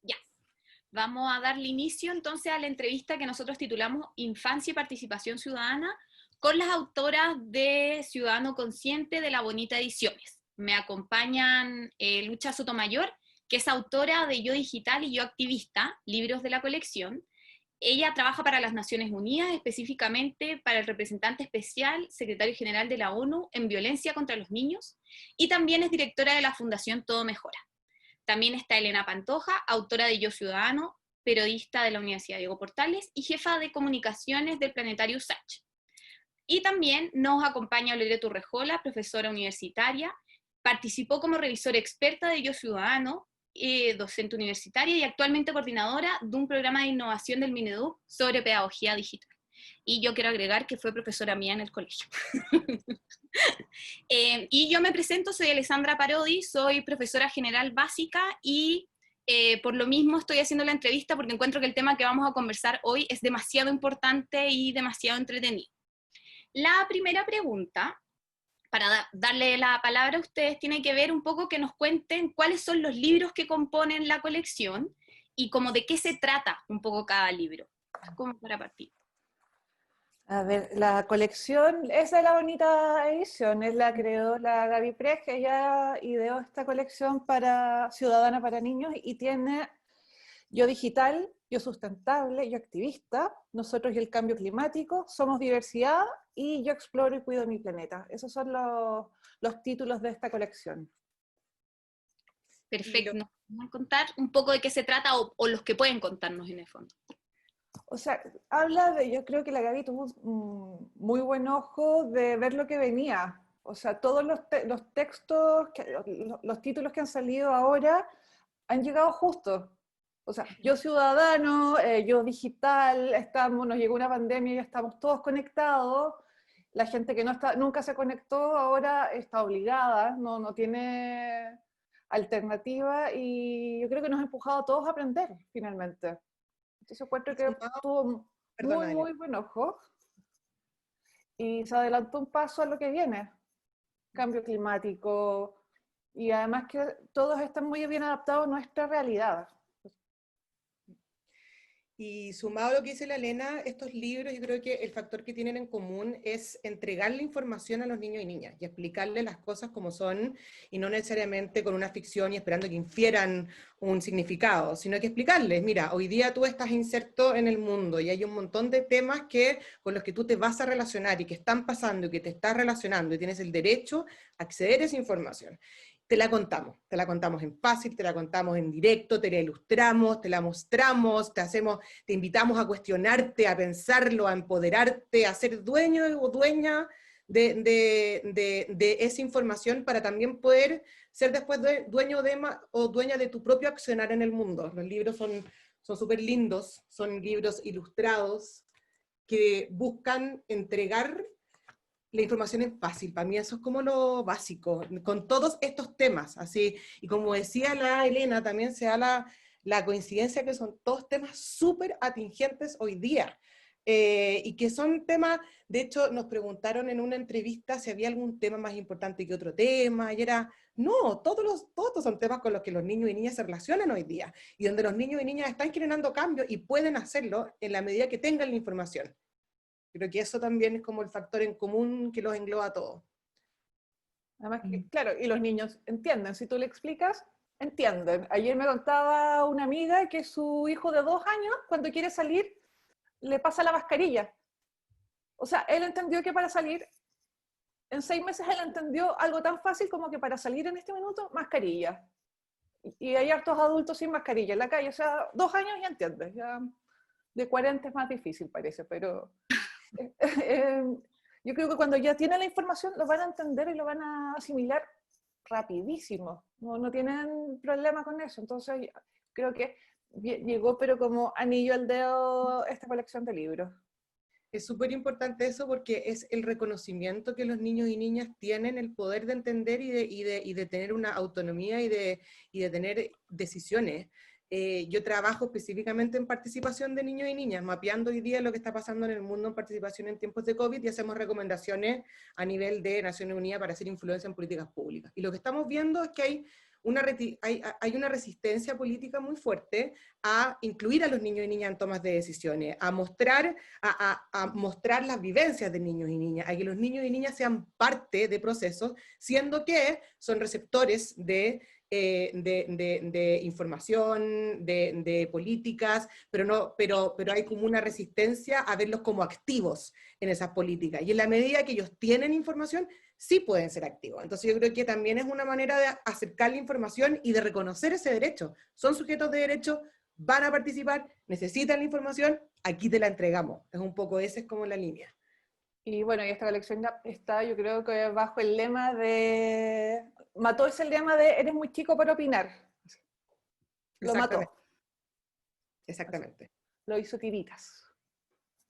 Ya. Vamos a darle inicio entonces a la entrevista que nosotros titulamos Infancia y Participación Ciudadana con las autoras de Ciudadano Consciente de La Bonita Ediciones. Me acompañan Lucha Sotomayor, que es autora de Yo Digital y Yo Activista, libros de la colección. Ella trabaja para las Naciones Unidas, específicamente para el representante especial, secretario general de la ONU en violencia contra los niños, y también es directora de la Fundación Todo Mejora. También está Elena Pantoja, autora de Yo Ciudadano, periodista de la Universidad Diego Portales y jefa de comunicaciones del Planetario USACH. Y también nos acompaña Loreto Urrejola, profesora universitaria, participó como revisora experta de Yo Ciudadano, docente universitaria y actualmente coordinadora de un programa de innovación del Mineduc sobre pedagogía digital. Y yo quiero agregar que fue profesora mía en el colegio. Y yo me presento, soy Alessandra Parodi, soy profesora general básica y por lo mismo estoy haciendo la entrevista porque encuentro que el tema que vamos a conversar hoy es demasiado importante y demasiado entretenido. La primera pregunta, para darle la palabra a ustedes, tiene que ver un poco que nos cuenten cuáles son los libros que componen la colección y como de qué se trata un poco cada libro, como para partir. A ver, la colección, esa es La Bonita Ediciones, la creó la Gaby Pres, que ella ideó esta colección para Ciudadana para Niños y tiene Yo Digital, Yo Sustentable, Yo Activista, Nosotros y el Cambio Climático, Somos Diversidad y Yo Exploro y Cuido mi Planeta. Esos son los títulos de esta colección. Perfecto, ¿nos van a contar un poco de qué se trata o los que pueden contarnos en el fondo? O sea, yo creo que la Gaby tuvo un muy buen ojo de ver lo que venía. O sea, todos los textos, los títulos que han salido ahora han llegado justo. O sea, Yo Ciudadano, Yo Digital, nos llegó una pandemia y ya estamos todos conectados. La gente que nunca se conectó ahora está obligada, no tiene alternativa y yo creo que nos ha empujado a todos a aprender finalmente. Entonces encuentro que tuvo muy buen ojo y se adelantó un paso a lo que viene, cambio climático, y además que todos están muy bien adaptados a nuestra realidad. Y sumado a lo que dice la Elena, estos libros yo creo que el factor que tienen en común es entregarle información a los niños y niñas y explicarles las cosas como son y no necesariamente con una ficción y esperando que infieran un significado, sino que explicarles, mira, hoy día tú estás inserto en el mundo y hay un montón de temas con los que tú te vas a relacionar y que están pasando y que te estás relacionando y tienes el derecho a acceder a esa información. Te la contamos en fácil, te la contamos en directo, te la ilustramos, te la mostramos, te invitamos a cuestionarte, a pensarlo, a empoderarte, a ser dueño o dueña de esa información para también poder ser después dueño o dueña de tu propio accionar en el mundo. Los libros son súper lindos, son libros ilustrados que buscan entregar la información es fácil, para mí eso es como lo básico, con todos estos temas, así, y como decía la Elena, también se da la coincidencia que son todos temas súper atingentes hoy día, y que son temas, de hecho nos preguntaron en una entrevista si había algún tema más importante que otro tema, y era, no, todos estos son temas con los que los niños y niñas se relacionan hoy día, y donde los niños y niñas están generando cambios y pueden hacerlo en la medida que tengan la información. Creo que eso también es como el factor en común que los engloba a todos. Además, claro, y los niños entienden, si tú le explicas, entienden. Ayer me contaba una amiga que su hijo de 2 años, cuando quiere salir, le pasa la mascarilla. O sea, él entendió que para salir, en 6 meses él entendió algo tan fácil como que para salir en este minuto, mascarilla. Y hay hartos adultos sin mascarilla en la calle, o sea, 2 años ya entiendes, ya de 40 es más difícil parece, pero yo creo que cuando ya tienen la información lo van a entender y lo van a asimilar rapidísimo, no tienen problema con eso, entonces creo que llegó pero como anillo al dedo esta colección de libros. Es súper importante eso porque es el reconocimiento que los niños y niñas tienen, el poder de entender y de tener una autonomía y de tener decisiones. Yo trabajo específicamente en participación de niños y niñas, mapeando hoy día lo que está pasando en el mundo en participación en tiempos de COVID y hacemos recomendaciones a nivel de Naciones Unidas para hacer influencia en políticas públicas. Y lo que estamos viendo es que hay hay una resistencia política muy fuerte a incluir a los niños y niñas en tomas de decisiones, a mostrar las vivencias de niños y niñas, a que los niños y niñas sean parte de procesos, siendo que son receptores de información, de políticas, pero hay como una resistencia a verlos como activos en esas políticas. Y en la medida que ellos tienen información, sí pueden ser activos. Entonces yo creo que también es una manera de acercar la información y de reconocer ese derecho. Son sujetos de derecho, van a participar, necesitan la información, aquí te la entregamos. Es un poco, esa es como la línea. Y bueno, y esta colección está, yo creo que bajo el lema de... Mató ese lema de eres muy chico para opinar. Lo mató. Exactamente. Lo hizo tiritas.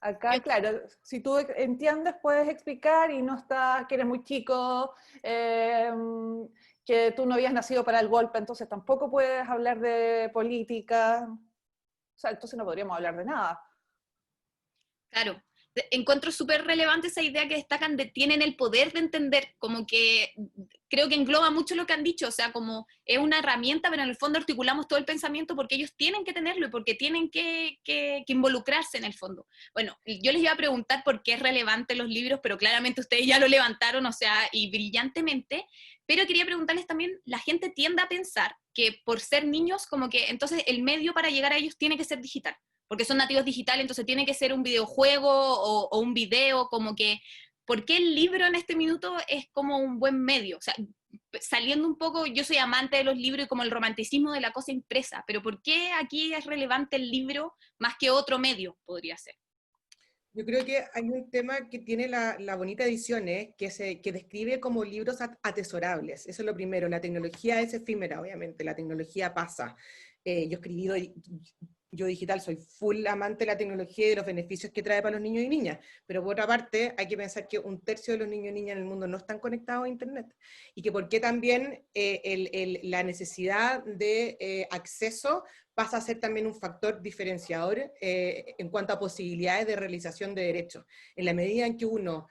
Acá, claro, si tú entiendes, puedes explicar y no estás, que eres muy chico, que tú no habías nacido para el golpe, entonces tampoco puedes hablar de política. O sea, entonces no podríamos hablar de nada. Claro. Encuentro súper relevante esa idea que destacan de tienen el poder de entender, como que creo que engloba mucho lo que han dicho, o sea, como es una herramienta, pero en el fondo articulamos todo el pensamiento porque ellos tienen que tenerlo y porque tienen que involucrarse en el fondo. Bueno, yo les iba a preguntar por qué es relevante los libros, pero claramente ustedes ya lo levantaron, o sea, y brillantemente, pero quería preguntarles también, la gente tiende a pensar que por ser niños, como que entonces el medio para llegar a ellos tiene que ser digital, porque son nativos digitales, entonces tiene que ser un videojuego o un video, como que, ¿por qué el libro en este minuto es como un buen medio? O sea, saliendo un poco, yo soy amante de los libros y como el romanticismo de la cosa impresa, pero ¿por qué aquí es relevante el libro más que otro medio podría ser? Yo creo que hay un tema que tiene la bonita edición, que describe como libros atesorables. Eso es lo primero. La tecnología es efímera, obviamente. La tecnología pasa. Yo digital soy full amante de la tecnología y de los beneficios que trae para los niños y niñas, pero por otra parte hay que pensar que 1/3 de los niños y niñas en el mundo no están conectados a internet, y que por qué también la necesidad de acceso pasa a ser también un factor diferenciador en cuanto a posibilidades de realización de derechos. En la medida en que uno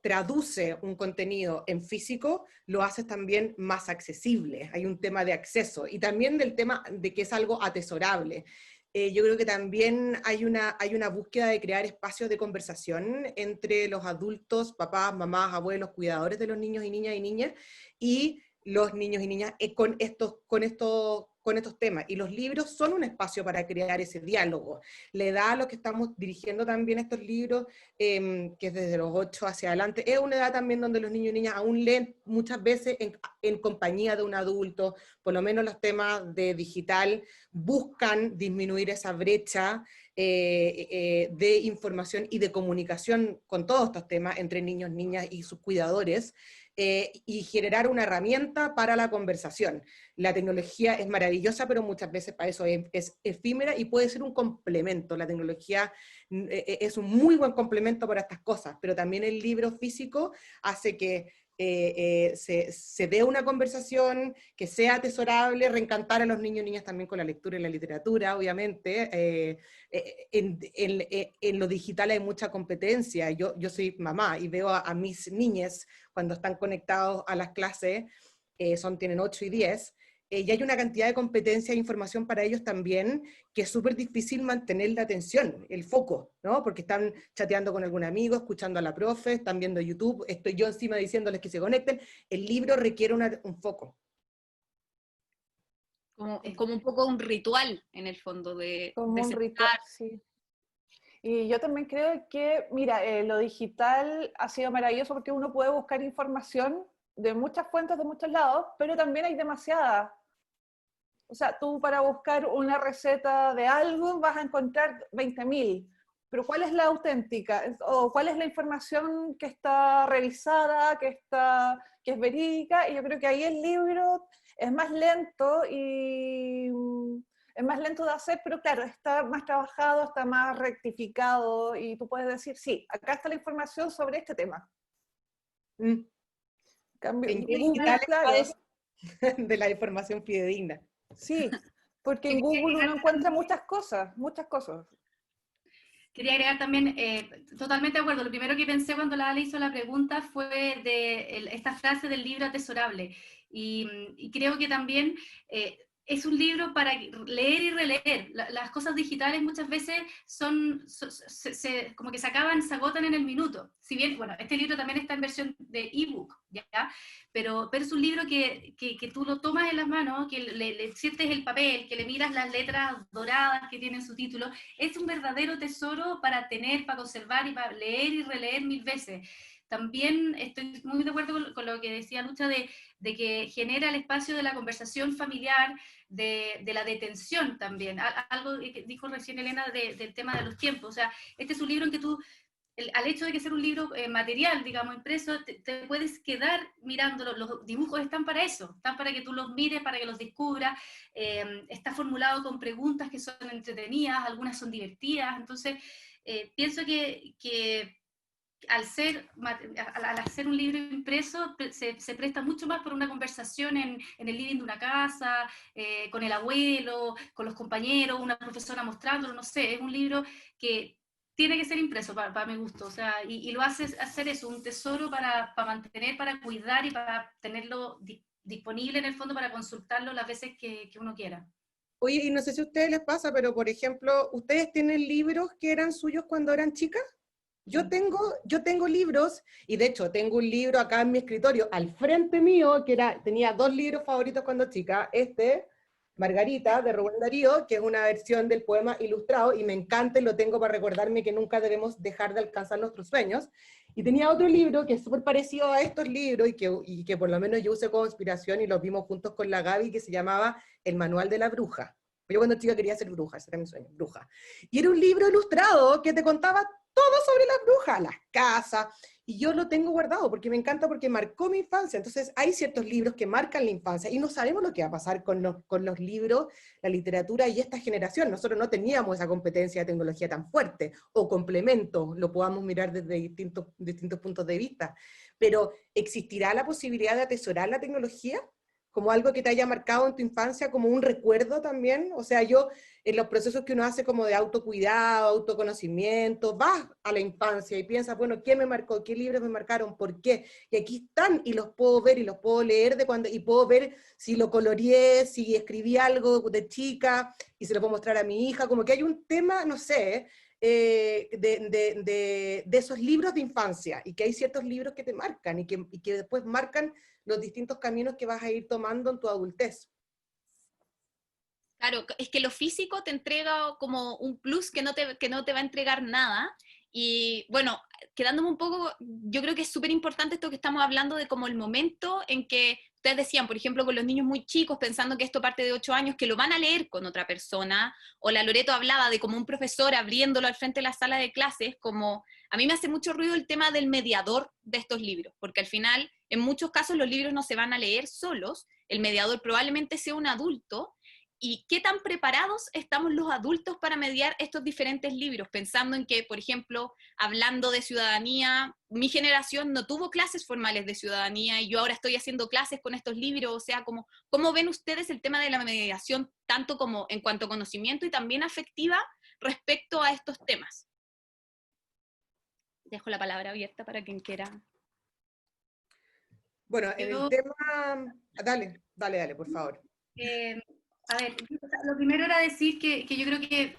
traduce un contenido en físico, lo haces también más accesible. Hay un tema de acceso y también del tema de que es algo atesorable. Yo creo que también hay una búsqueda de crear espacios de conversación entre los adultos, papás, mamás, abuelos, cuidadores de los niños y niñas, y los niños y niñas con estos temas. Y los libros son un espacio para crear ese diálogo. La edad a lo que estamos dirigiendo también estos libros, que es desde los 8 hacia adelante, es una edad también donde los niños y niñas aún leen muchas veces en compañía de un adulto. Por lo menos los temas de digital buscan disminuir esa brecha de información y de comunicación con todos estos temas entre niños, niñas y sus cuidadores, y generar una herramienta para la conversación. La tecnología es maravillosa, pero muchas veces para eso es efímera y puede ser un complemento. La tecnología es un muy buen complemento para estas cosas, pero también el libro físico hace que se dé una conversación, que sea atesorable, reencantar a los niños y niñas también con la lectura y la literatura, obviamente. En lo digital hay mucha competencia. Yo soy mamá y veo a mis niñas cuando están conectados a las clases, tienen 8 y 10, y hay una cantidad de competencia e información para ellos también, que es súper difícil mantener la atención, el foco, ¿no? Porque están chateando con algún amigo, escuchando a la profe, están viendo YouTube, estoy yo encima diciéndoles que se conecten. El libro requiere un foco. Como un poco un ritual, en el fondo, como un ritual, sí. Y yo también creo que, mira, lo digital ha sido maravilloso porque uno puede buscar información de muchas fuentes, de muchos lados, pero también hay demasiada. O sea, tú para buscar una receta de algo vas a encontrar 20.000, pero ¿cuál es la auténtica? ¿O cuál es la información que está revisada, que es verídica? Y yo creo que ahí el libro es más lento y es más lento de hacer, pero claro, está más trabajado, está más rectificado y tú puedes decir, sí, acá está la información sobre este tema. Cambio, en Google, claro. De la información fidedigna. Sí, porque en Google uno encuentra muchas cosas, muchas cosas. Quería agregar también, totalmente de acuerdo, lo primero que pensé cuando la Ale hizo la pregunta fue de esta frase del libro atesorable. Y creo que también es un libro para leer y releer. Las cosas digitales muchas veces como que se agotan en el minuto. Si bien, bueno, este libro también está en versión de ebook, ¿ya? Pero es un libro que tú lo tomas en las manos, que le sientes el papel, que le miras las letras doradas que tienen su título. Es un verdadero tesoro para tener, para conservar y para leer y releer 1000 veces. También estoy muy de acuerdo con lo que decía Lucha de que genera el espacio de la conversación familiar, de la detención también. Algo que dijo recién Elena del tema de los tiempos. O sea, este es un libro en que tú, al hecho de que sea un libro material, digamos, impreso, te puedes quedar mirándolo. Los dibujos están para eso, están para que tú los mires, para que los descubras. Está formulado con preguntas que son entretenidas, algunas son divertidas. Entonces, pienso que al hacer un libro impreso, se presta mucho más por una conversación en el living de una casa, con el abuelo, con los compañeros, una profesora mostrándolo, no sé, es un libro que tiene que ser impreso para mi gusto, o sea, y lo hace hacer eso, un tesoro para mantener, para cuidar y para tenerlo disponible en el fondo para consultarlo las veces que uno quiera. Oye, y no sé si a ustedes les pasa, pero por ejemplo, ¿ustedes tienen libros que eran suyos cuando eran chicas? Yo tengo libros, y de hecho tengo un libro acá en mi escritorio, al frente mío, tenía 2 libros favoritos cuando chica, Margarita, de Rubén Darío, que es una versión del poema ilustrado, y me encanta y lo tengo para recordarme que nunca debemos dejar de alcanzar nuestros sueños. Y tenía otro libro que es súper parecido a estos libros, y que por lo menos yo usé como inspiración, y lo vimos juntos con la Gaby, que se llamaba El Manual de la Bruja. Yo cuando chica quería ser bruja, ese era mi sueño, bruja. Y era un libro ilustrado que te contaba todo sobre las brujas, las casas, y yo lo tengo guardado porque me encanta, porque marcó mi infancia. Entonces hay ciertos libros que marcan la infancia y no sabemos lo que va a pasar con los libros, la literatura y esta generación. Nosotros no teníamos esa competencia de tecnología tan fuerte, o complemento, lo podamos mirar desde distintos puntos de vista, pero ¿existirá la posibilidad de atesorar la tecnología como algo que te haya marcado en tu infancia, como un recuerdo también? O sea, yo, en los procesos que uno hace como de autocuidado, autoconocimiento, vas a la infancia y piensas, bueno, ¿qué me marcó? ¿Qué libros me marcaron? ¿Por qué? Y aquí están, y los puedo ver, y los puedo leer y puedo ver si lo coloreé, si escribí algo de chica, y se lo puedo mostrar a mi hija, como que hay un tema, no sé, de esos libros de infancia, y que hay ciertos libros que te marcan, y que después marcan los distintos caminos que vas a ir tomando en tu adultez. Claro, es que lo físico te entrega como un plus que no te va a entregar nada. Y bueno, quedándome un poco, yo creo que es súper importante esto que estamos hablando de como el momento en que ustedes decían, por ejemplo, con los niños muy chicos, pensando que esto parte de 8 años, que lo van a leer con otra persona, o la Loreto hablaba de como un profesor abriéndolo al frente de la sala de clases, como a mí me hace mucho ruido el tema del mediador de estos libros, porque al final, en muchos casos, los libros no se van a leer solos, el mediador probablemente sea un adulto. ¿Y qué tan preparados estamos los adultos para mediar estos diferentes libros? Pensando en que, por ejemplo, hablando de ciudadanía, mi generación no tuvo clases formales de ciudadanía y yo ahora estoy haciendo clases con estos libros. O sea, ¿cómo ven ustedes el tema de la mediación, tanto como en cuanto a conocimiento y también afectiva respecto a estos temas? Dejo la palabra abierta para quien quiera. Bueno, en el tema... Dale, por favor. A ver, lo primero era decir que yo creo que,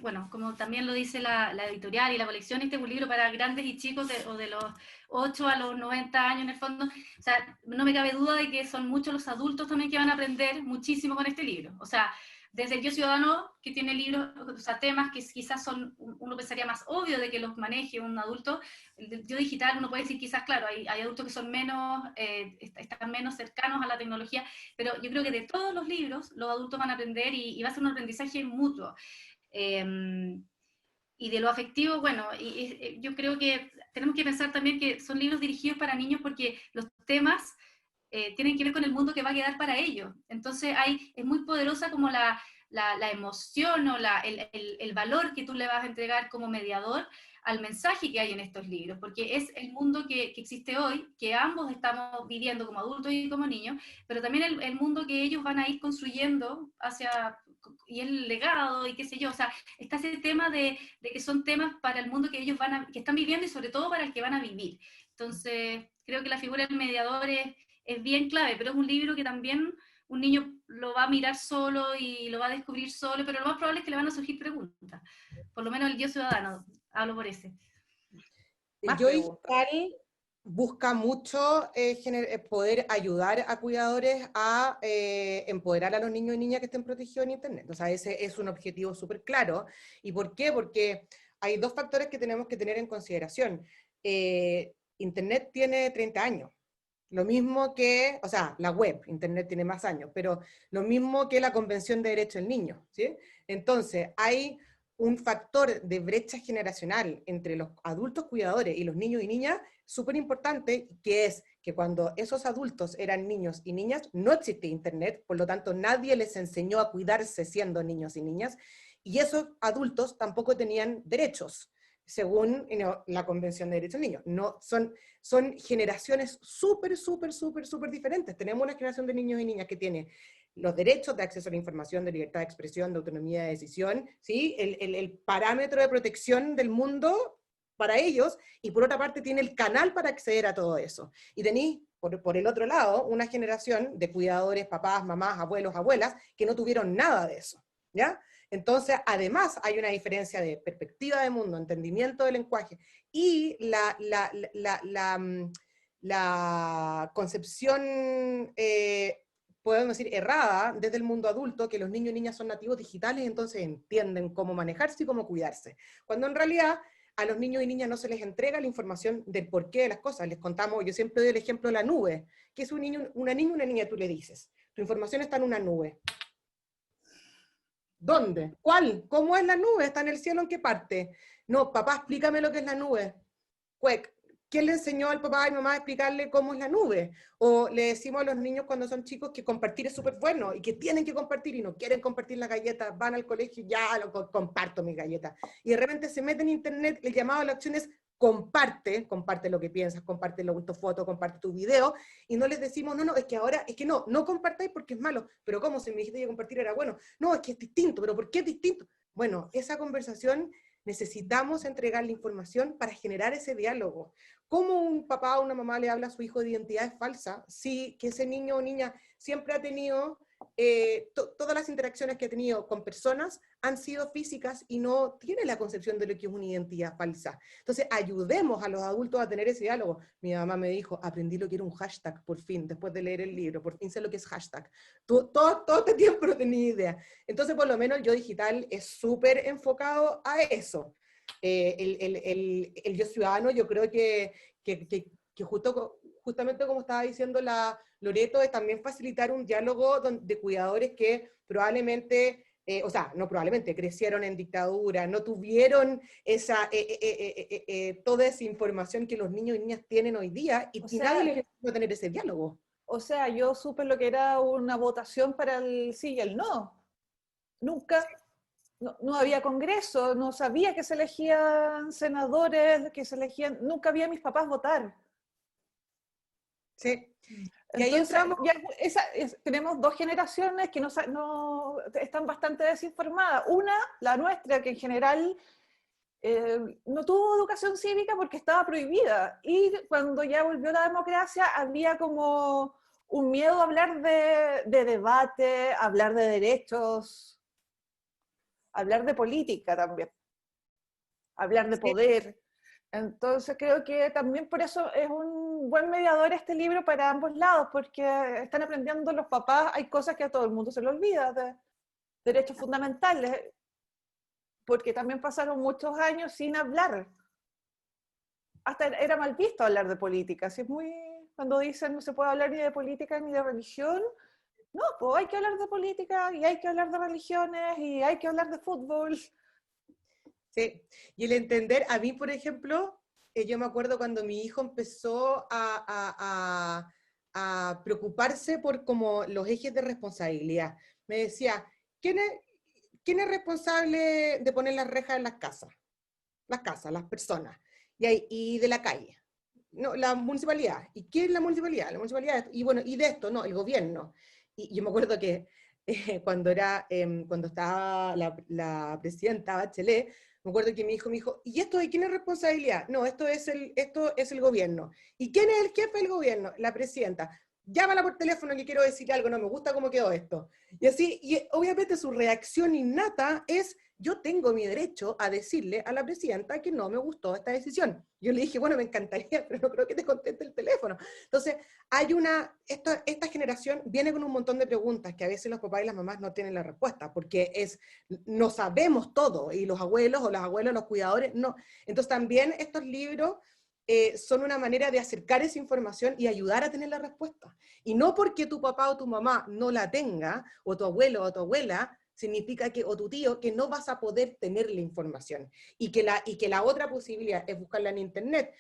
bueno, como también lo dice la editorial y la colección, este es un libro para grandes y chicos, o de los 8 a los 90 años en el fondo. O sea, no me cabe duda de que son muchos los adultos también que van a aprender muchísimo con este libro. O sea, desde el Yo Ciudadano, que tiene libros, o sea, temas que quizás uno pensaría más obvio de que los maneje un adulto. El Yo Digital, uno puede decir quizás, claro, hay adultos que son están menos cercanos a la tecnología, pero yo creo que de todos los libros, los adultos van a aprender y va a ser un aprendizaje mutuo. Y de lo afectivo, bueno, yo creo que tenemos que pensar también que son libros dirigidos para niños porque los temas tienen que ver con el mundo que va a quedar para ellos. Entonces es muy poderosa como la emoción o el valor que tú le vas a entregar como mediador al mensaje que hay en estos libros, porque es el mundo que existe hoy, que ambos estamos viviendo como adultos y como niños, pero también el mundo que ellos van a ir construyendo y el legado y qué sé yo. O sea, está ese tema de que son temas para el mundo que ellos que están viviendo y sobre todo para el que van a vivir. Entonces, creo que la figura del mediador es bien clave, pero es un libro que también un niño lo va a mirar solo y lo va a descubrir solo, pero lo más probable es que le van a surgir preguntas. Por lo menos el Yo Ciudadano, hablo por ese. Más Yo preguntas. Digital busca mucho poder ayudar a cuidadores a empoderar a los niños y niñas que estén protegidos en Internet. O sea, ese es un objetivo súper claro. ¿Y por qué? Porque hay dos factores que tenemos que tener en consideración. Internet tiene 30 años. Lo mismo que, o sea, la web, Internet tiene más años, pero lo mismo que la Convención de Derechos del Niño, ¿sí? Entonces, hay un factor de brecha generacional entre los adultos cuidadores y los niños y niñas súper importante, que es que cuando esos adultos eran niños y niñas, no existía Internet, por lo tanto nadie les enseñó a cuidarse siendo niños y niñas, y esos adultos tampoco tenían derechos, según la Convención de Derechos del Niño. No, son generaciones súper diferentes. Tenemos una generación de niños y niñas que tiene los derechos de acceso a la información, de libertad de expresión, de autonomía de decisión, ¿sí? El parámetro de protección del mundo para ellos, y por otra parte tiene el canal para acceder a todo eso. Y tenéis, por el otro lado, una generación de cuidadores, papás, mamás, abuelos, abuelas, que no tuvieron nada de eso, ¿ya? Entonces, además, hay una diferencia de perspectiva de mundo, entendimiento del lenguaje, y la concepción, podemos decir, errada desde el mundo adulto, que los niños y niñas son nativos digitales, entonces entienden cómo manejarse y cómo cuidarse. Cuando en realidad a los niños y niñas no se les entrega la información del porqué de las cosas. Les contamos, yo siempre doy el ejemplo de la nube, que es un niño, una niña, una niña, tú le dices, tu información está en una nube. ¿Dónde? ¿Cuál? ¿Cómo es la nube? ¿Está en el cielo? ¿En qué parte? No, papá, explícame lo que es la nube. Cuec, ¿quién le enseñó al papá y mamá a explicarle cómo es la nube? O le decimos a los niños cuando son chicos que compartir es súper bueno y que tienen que compartir y no quieren compartir las galletas, van al colegio y ya comparto mis galletas. Y de repente se meten en internet, el llamado a la acción es comparte lo que piensas, comparte tu foto, comparte tu video, y no les decimos, no, es que ahora, es que no compartáis porque es malo, pero ¿cómo? Si me dijiste que compartir era bueno, no, es que es distinto, pero ¿por qué es distinto? Bueno, esa conversación necesitamos entregar la información para generar ese diálogo. ¿Cómo un papá o una mamá le habla a su hijo de identidad falsa si que ese niño o niña siempre ha tenido, todas las interacciones que ha tenido con personas han sido físicas y no tiene la concepción de lo que es una identidad falsa? Entonces, ayudemos a los adultos a tener ese diálogo. Mi mamá me dijo, aprendí lo que era un hashtag, por fin, después de leer el libro, por fin sé lo que es hashtag. Todo este tiempo no tenía idea. Entonces, por lo menos, Yo Digital es súper enfocado a eso. El Yo Ciudadano, yo creo que justamente como estaba diciendo la Loreto, es también facilitar un diálogo de cuidadores que probablemente, o sea, no probablemente, crecieron en dictadura, no tuvieron toda esa información que los niños y niñas tienen hoy día, y nadie les va a tener ese diálogo. O sea, yo supe lo que era una votación para el sí y el no. Nunca, no había congreso, no sabía que se elegían senadores, que se elegían, nunca vi a mis papás votar. Sí. Y ahí entramos. Tenemos dos generaciones que no están bastante desinformadas. Una, la nuestra, que en general no tuvo educación cívica porque estaba prohibida. Y cuando ya volvió la democracia, había como un miedo a hablar de debate, hablar de derechos, hablar de política también, hablar de poder. Entonces creo que también por eso es un buen mediador este libro para ambos lados, porque están aprendiendo los papás, hay cosas que a todo el mundo se le olvida, de derechos fundamentales, porque también pasaron muchos años sin hablar. Hasta era mal visto hablar de política, así es muy, cuando dicen no se puede hablar ni de política ni de religión, no, pues hay que hablar de política y hay que hablar de religiones y hay que hablar de fútbol. Sí, y el entender, a mí, por ejemplo, yo me acuerdo cuando mi hijo empezó a preocuparse por como los ejes de responsabilidad. Me decía, ¿quién es responsable de poner las rejas en las casas? Las casas, las personas, y de la calle. No, la municipalidad. ¿Y quién es la municipalidad? La municipalidad, y bueno, y de esto, no, el gobierno. Y yo me acuerdo que cuando estaba la presidenta Bachelet, me acuerdo que mi hijo me dijo, ¿y esto de quién es responsabilidad? No, esto es el gobierno. ¿Y quién es el jefe del gobierno? La presidenta. llámala por teléfono que quiero decir algo, no me gusta cómo quedó esto. Y así, y obviamente su reacción innata es, yo tengo mi derecho a decirle a la presidenta que no me gustó esta decisión. Yo le dije, bueno, me encantaría, pero no creo que te conteste el teléfono. Entonces, esta generación viene con un montón de preguntas que a veces los papás y las mamás no tienen la respuesta, porque no sabemos todo, y los abuelos o las abuelas, los cuidadores, no. Entonces también estos libros son una manera de acercar esa información y ayudar a tener la respuesta. Y no porque tu papá o tu mamá no la tenga, o tu abuelo o tu abuela, significa que, o tu tío, que no vas a poder tener la información. Y que la otra posibilidad es buscarla en internet,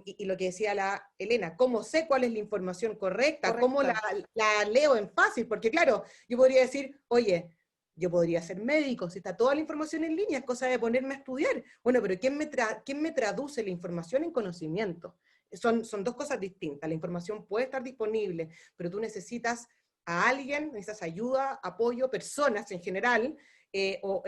y lo que decía la Elena, cómo sé cuál es la información correcta, cómo la leo en fácil, porque claro, yo podría decir, oye, yo podría ser médico, si está toda la información en línea, es cosa de ponerme a estudiar. Bueno, pero ¿quién me traduce la información en conocimiento? Son dos cosas distintas. La información puede estar disponible, pero tú necesitas a alguien, necesitas ayuda, apoyo, personas en general, o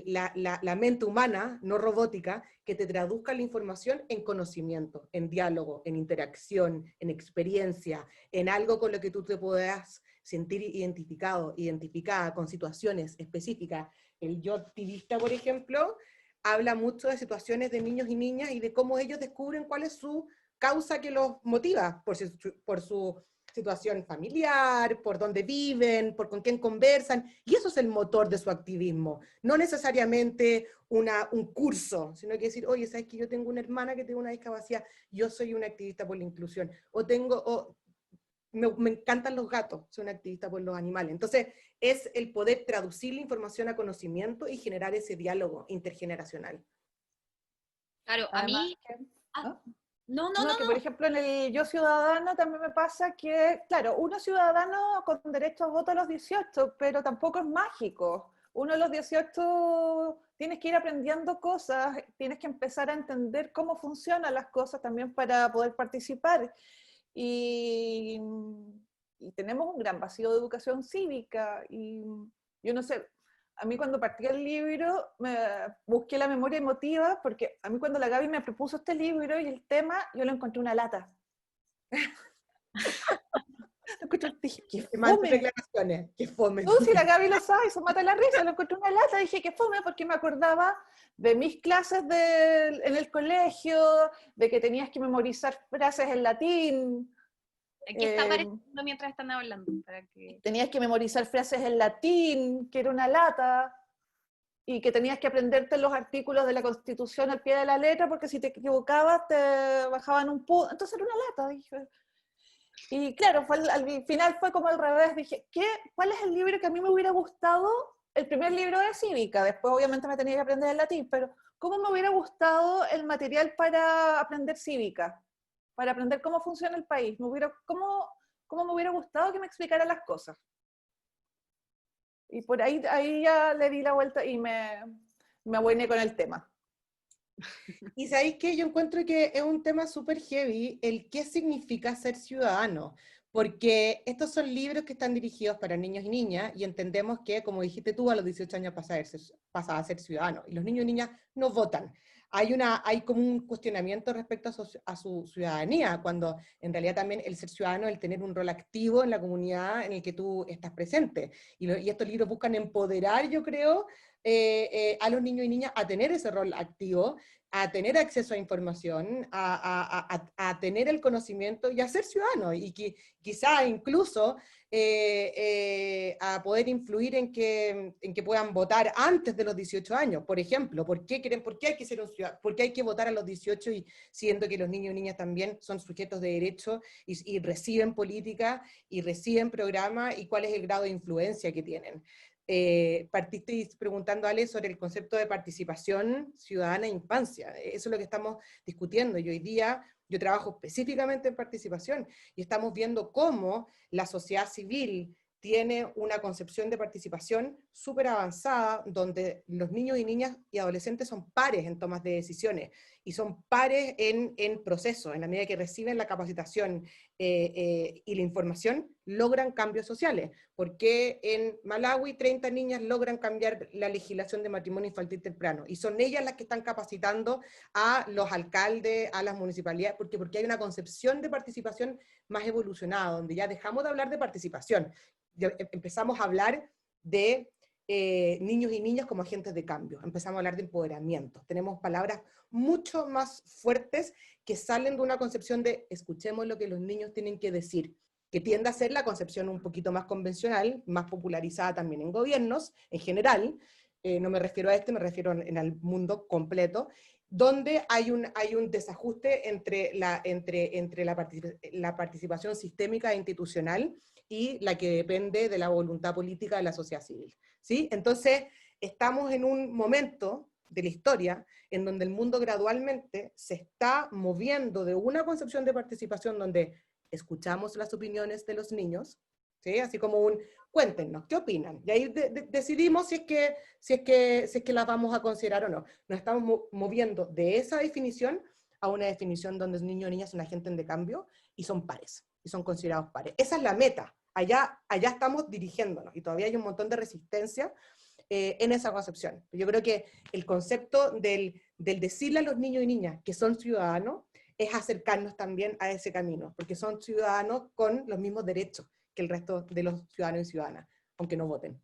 la mente humana, no robótica, que te traduzca la información en conocimiento, en diálogo, en interacción, en experiencia, en algo con lo que tú te puedas sentir identificada con situaciones específicas. El Yo Activista, por ejemplo, habla mucho de situaciones de niños y niñas y de cómo ellos descubren cuál es su causa que los motiva, por su situación familiar, por dónde viven, por con quién conversan, y eso es el motor de su activismo. No necesariamente un curso, sino que decir, oye, ¿sabes que yo tengo una hermana que tiene una discapacidad? Yo soy una activista por la inclusión, me encantan los gatos, soy una activista por los animales. Entonces, es el poder traducir la información a conocimiento y generar ese diálogo intergeneracional. Claro, a Además, mí... ¿no? No, Que por ejemplo en el Yo Ciudadano también me pasa que, claro, uno es ciudadano con derecho a voto a los 18, pero tampoco es mágico. Uno a los 18 tienes que ir aprendiendo cosas, tienes que empezar a entender cómo funcionan las cosas también para poder participar. Y tenemos un gran vacío de educación cívica. Y yo no sé, a mí cuando partí el libro, me busqué la memoria emotiva, porque a mí cuando la Gaby me propuso este libro y el tema, yo lo encontré una lata. Dije, qué fome. Declaraciones, qué fome. No, si la Gaby lo sabe, se mata la risa, lo encontré una lata, dije, qué fome, porque me acordaba de mis clases en el colegio, de que tenías que memorizar frases en latín. Aquí está apareciendo mientras están hablando. Para que... Tenías que memorizar frases en latín, que era una lata, y que tenías que aprenderte los artículos de la Constitución al pie de la letra, porque si te equivocabas te bajaban un punto. Entonces era una lata, dije. Y claro, al final fue como al revés. Dije, ¿cuál es el libro que a mí me hubiera gustado? El primer libro de cívica, después obviamente me tenía que aprender el latín, pero ¿cómo me hubiera gustado el material para aprender cívica? Para aprender cómo funciona el país. ¿Cómo me hubiera gustado que me explicara las cosas? Y por ahí ya le di la vuelta y me abuené con el tema. Y sabéis que yo encuentro que es un tema súper heavy el qué significa ser ciudadano, porque estos son libros que están dirigidos para niños y niñas, y entendemos que, como dijiste tú, a los 18 años pasa a ser ciudadano, y los niños y niñas no votan. Hay como un cuestionamiento respecto a su ciudadanía, cuando en realidad también el ser ciudadano es el tener un rol activo en la comunidad en el que tú estás presente. Y estos libros buscan empoderar, yo creo, a los niños y niñas a tener ese rol activo, a tener acceso a información, a tener el conocimiento y a ser ciudadano, y quizá incluso a poder influir en que puedan votar antes de los 18 años, por ejemplo. ¿Por qué hay que ser un ciudadano? ¿Por qué hay que votar a los 18 y siendo que los niños y niñas también son sujetos de derecho y reciben política y reciben programas, y cuál es el grado de influencia que tienen? Partiste preguntando, Ale, sobre el concepto de participación ciudadana e infancia. Eso es lo que estamos discutiendo, y hoy día yo trabajo específicamente en participación, y estamos viendo cómo la sociedad civil tiene una concepción de participación súper avanzada, donde los niños y niñas y adolescentes son pares en tomas de decisiones, y son pares en procesos, en la medida que reciben la capacitación y la información, logran cambios sociales. Porque en Malawi 30 niñas logran cambiar la legislación de matrimonio infantil temprano, y son ellas las que están capacitando a los alcaldes, a las municipalidades, porque hay una concepción de participación más evolucionada, donde ya dejamos de hablar de participación, ya empezamos a hablar de niños y niñas como agentes de cambio, empezamos a hablar de empoderamiento, tenemos palabras mucho más fuertes que salen de una concepción de escuchemos lo que los niños tienen que decir, que tiende a ser la concepción un poquito más convencional, más popularizada también en gobiernos, en general, no me refiero a me refiero en el mundo completo, donde hay un desajuste entre la participación sistémica e institucional y la que depende de la voluntad política de la sociedad civil, ¿sí? Entonces, estamos en un momento de la historia en donde el mundo gradualmente se está moviendo de una concepción de participación donde escuchamos las opiniones de los niños, ¿sí? Así como cuéntenos, ¿qué opinan? Y ahí decidimos si es que las vamos a considerar o no. Nos estamos moviendo de esa definición a una definición donde el niño o niña son agentes de cambio y son pares, y son considerados pares. Esa es la meta. Allá estamos dirigiéndonos, y todavía hay un montón de resistencia en esa concepción. Yo creo que el concepto del decirle a los niños y niñas que son ciudadanos es acercarnos también a ese camino, porque son ciudadanos con los mismos derechos que el resto de los ciudadanos y ciudadanas, aunque no voten.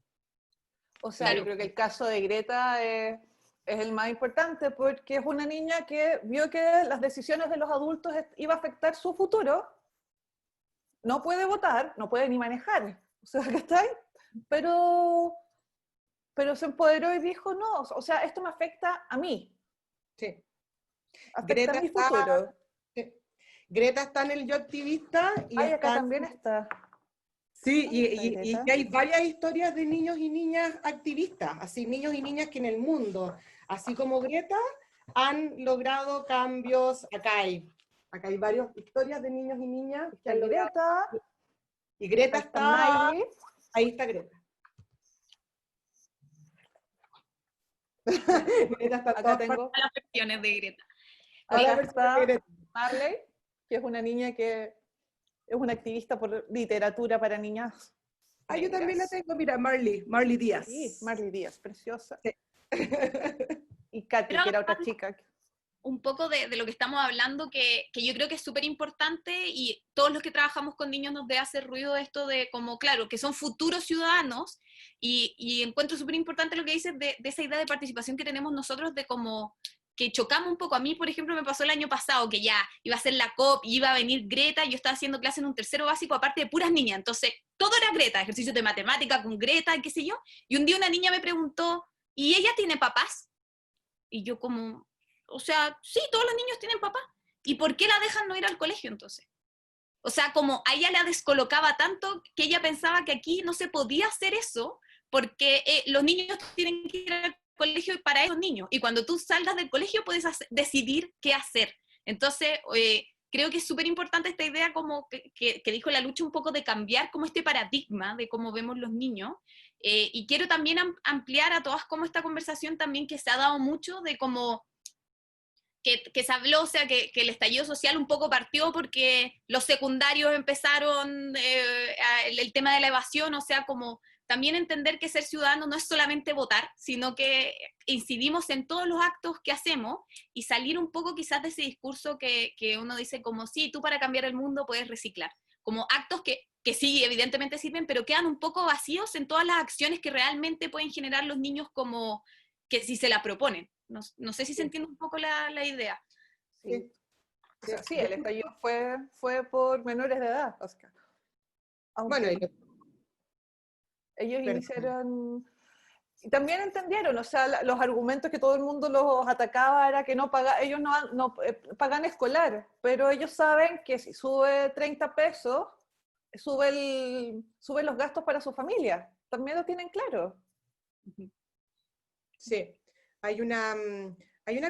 O sea, Claro. yo creo que el caso de Greta es el más importante porque es una niña que vio que las decisiones de los adultos iba a afectar su futuro, no puede votar, no puede ni manejar, o sea, ¿cachai? Pero se empoderó y dijo, no, o sea, esto me afecta a mí. Sí. Afecta a mi futuro. Greta está en el Yo Activista. Y ay, acá también está. Sí, y hay varias historias de niños y niñas activistas, así niños y niñas que en el mundo, así como Greta, han logrado cambios. Acá hay varias historias de niños y niñas que han logrado. Greta. Y Greta está... Miley. Ahí está Greta. Greta está Acá tengo Todas las versiones de Greta. acá Oye, está Greta. Marley, que es una niña que es una activista por literatura para niñas. Ah, yo también la tengo, mira, Marley Díaz. Sí, Marley Díaz, preciosa. Sí. Y Katy, Pero que era otra chica. un poco de lo que estamos hablando, que yo creo que es súper importante, y todos los que trabajamos con niños nos debe hacer ruido esto de como, claro, que son futuros ciudadanos, y encuentro súper importante lo que dices de esa idea de participación que tenemos nosotros, de como que chocamos un poco. A mí, por ejemplo, me pasó el año pasado que ya iba a ser la COP, y iba a venir Greta, y yo estaba haciendo clase en un tercero básico, aparte de puras niñas, entonces todo era Greta, ejercicios de matemática con Greta, qué sé yo, y un día una niña me preguntó, ¿y ella tiene papás? Y yo como... O sea, sí, todos los niños tienen papá. ¿Y por qué la dejan no ir al colegio entonces? O sea, como a ella la descolocaba tanto que ella pensaba que aquí no se podía hacer eso porque los niños tienen que ir al colegio para esos niños. Y cuando tú salgas del colegio puedes decidir qué hacer. Entonces, creo que es súper importante esta idea como que dijo la Lucha, un poco de cambiar como este paradigma de cómo vemos los niños. Y quiero también ampliar a todas como esta conversación también que se ha dado mucho de cómo... Que se habló, o sea, que el estallido social un poco partió porque los secundarios empezaron el tema de la evasión, o sea, como también entender que ser ciudadano no es solamente votar, sino que incidimos en todos los actos que hacemos, y salir un poco quizás de ese discurso que uno dice como, sí, tú para cambiar el mundo puedes reciclar, como actos que sí, evidentemente sirven, pero quedan un poco vacíos en todas las acciones que realmente pueden generar los niños como que si se la proponen. No sé si se entiende un poco la idea. Sí. O sea, sí, el estallido fue por menores de edad, Oscar. Aunque Bueno, ellos iniciaron... Y también entendieron, o sea, los argumentos que todo el mundo los atacaba era que ellos no pagan escolar, pero ellos saben que si sube 30 pesos, sube los gastos para su familia. También lo tienen claro. sí, hay una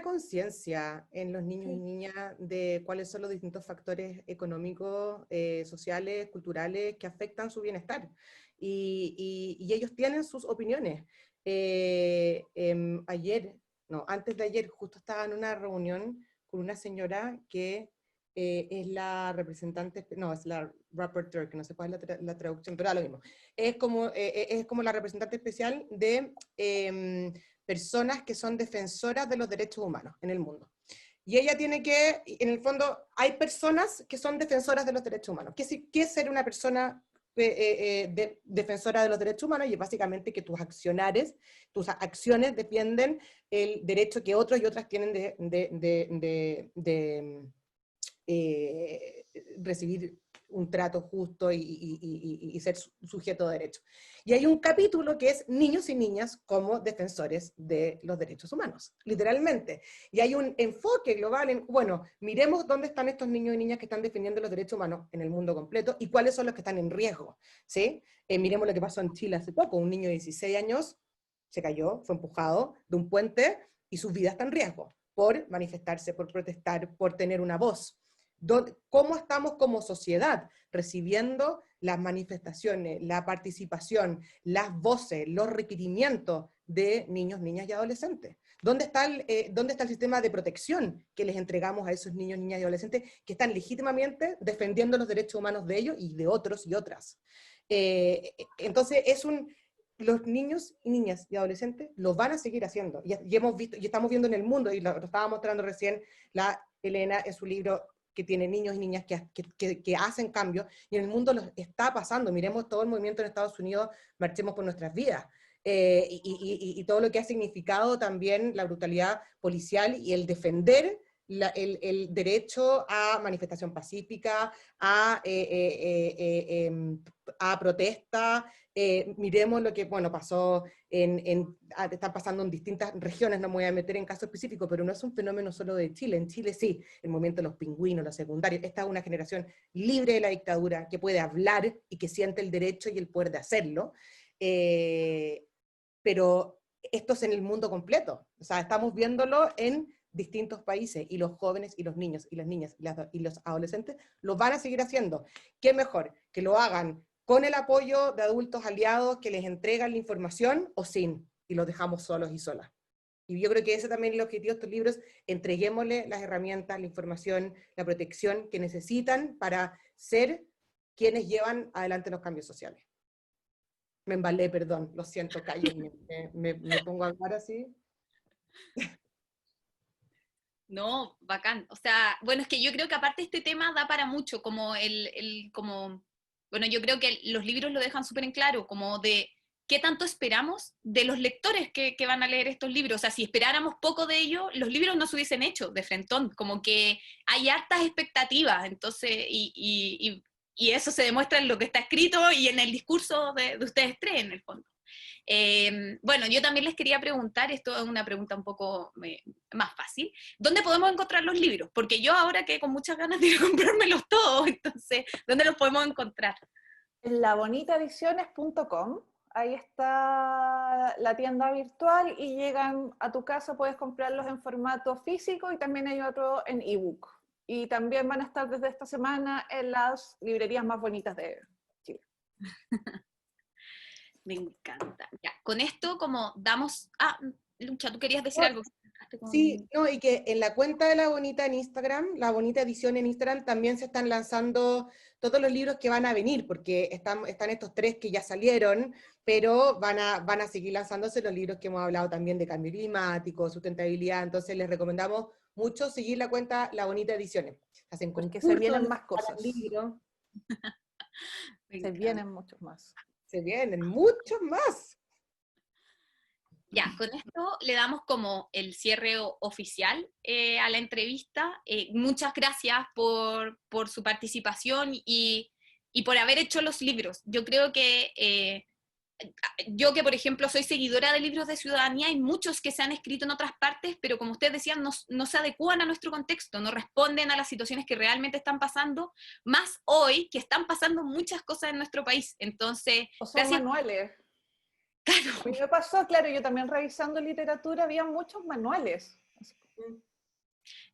conciencia en los niños y niñas de cuáles son los distintos factores económicos, sociales, culturales que afectan su bienestar. Y ellos tienen sus opiniones. Antes de ayer, justo estaba en una reunión con una señora que es la representante, no, es la rapporteur, que no sé cuál es la traducción, pero da lo mismo. Es como la representante especial de personas que son defensoras de los derechos humanos en el mundo. Y ella tiene que, en el fondo, hay personas que son defensoras de los derechos humanos. ¿Qué es ser una persona defensora de los derechos humanos? Y es básicamente que tus acciones defienden el derecho que otros y otras tienen de recibir un trato justo y ser sujeto de derecho. Y hay un capítulo que es niños y niñas como defensores de los derechos humanos, literalmente. Y hay un enfoque global en, bueno, miremos dónde están estos niños y niñas que están defendiendo los derechos humanos en el mundo completo y cuáles son los que están en riesgo, ¿sí? Miremos lo que pasó en Chile hace poco, un niño de 16 años se cayó, fue empujado de un puente y su vida está en riesgo por manifestarse, por protestar, por tener una voz. ¿Cómo estamos como sociedad recibiendo las manifestaciones, la participación, las voces, los requerimientos de niños, niñas y adolescentes? ¿Dónde está el sistema de protección que les entregamos a esos niños, niñas y adolescentes que están legítimamente defendiendo los derechos humanos de ellos y de otros y otras? Entonces, los niños y niñas y adolescentes lo van a seguir haciendo. Y hemos visto, y estamos viendo en el mundo, y lo estaba mostrando recién la Elena en su libro, que tiene niños y niñas que hacen cambios, y en el mundo los está pasando. Miremos todo el movimiento en Estados Unidos, marchemos por nuestras vidas, y todo lo que ha significado también la brutalidad policial y el defender el derecho a manifestación pacífica, a protesta. Miremos lo que, bueno, pasó está pasando en distintas regiones, no me voy a meter en casos específicos, pero no es un fenómeno solo de Chile. En Chile sí, el movimiento de los pingüinos, los secundarios, esta es una generación libre de la dictadura, que puede hablar y que siente el derecho y el poder de hacerlo, pero esto es en el mundo completo, o sea, estamos viéndolo en distintos países, y los jóvenes y los niños y las niñas y los adolescentes lo van a seguir haciendo. ¿Qué mejor? Que lo hagan con el apoyo de adultos aliados que les entregan la información, o sin, y los dejamos solos y solas. Y yo creo que ese también es el objetivo de estos libros: entreguémosle las herramientas, la información, la protección que necesitan para ser quienes llevan adelante los cambios sociales. Me embalé, perdón, lo siento, cállenme, me pongo a hablar así. No, bacán. O sea, bueno, es que yo creo que aparte este tema da para mucho, como bueno, yo creo que los libros lo dejan súper en claro, como de qué tanto esperamos de los lectores que van a leer estos libros. O sea, si esperáramos poco de ellos, los libros no se hubiesen hecho de frentón, como que hay hartas expectativas, entonces, y eso se demuestra en lo que está escrito y en el discurso de ustedes tres, en el fondo. Bueno, yo también les quería preguntar, esto es una pregunta un poco más fácil, ¿dónde podemos encontrar los libros? Porque yo ahora que con muchas ganas de comprármelos todos, entonces, ¿dónde los podemos encontrar? En labonitaediciones.com, ahí está la tienda virtual y llegan a tu casa, puedes comprarlos en formato físico y también hay otro en ebook. Y también van a estar desde esta semana en las librerías más bonitas de Chile. Me encanta. Ya, con esto como damos... Lucha, ¿tú querías decir algo? Sí, no, y que en la cuenta de La Bonita en Instagram, La Bonita Edición en Instagram, también se están lanzando todos los libros que van a venir, porque están estos 3 que ya salieron, pero van a seguir lanzándose los libros que hemos hablado también de cambio climático, sustentabilidad. Entonces les recomendamos mucho seguir la cuenta La Bonita Ediciones. Hacen Porque concursos, se vienen más cosas. libros. Se vienen muchos más. Se vienen muchos más. Ya, con esto le damos como el cierre oficial a la entrevista. Muchas gracias por su participación y por haber hecho los libros. Yo creo que yo que, por ejemplo, soy seguidora de libros de ciudadanía, hay muchos que se han escrito en otras partes, pero como ustedes decían, no se adecúan a nuestro contexto, no responden a las situaciones que realmente están pasando, más hoy que están pasando muchas cosas en nuestro país. Entonces, o son manuales. Claro. A mí me pasó, claro, yo también revisando literatura, había muchos manuales.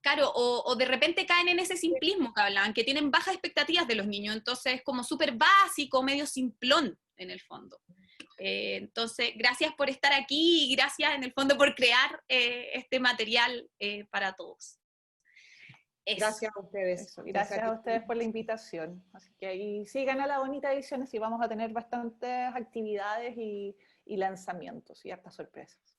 Claro, o de repente caen en ese simplismo que hablaban, que tienen bajas expectativas de los niños, entonces es como súper básico, medio simplón en el fondo. Entonces, gracias por estar aquí y gracias en el fondo por crear este material para todos. Eso. Gracias a ustedes. Eso, gracias a ustedes por la invitación. Así que ahí sigan a La Bonita Ediciones y vamos a tener bastantes actividades y lanzamientos y hartas sorpresas.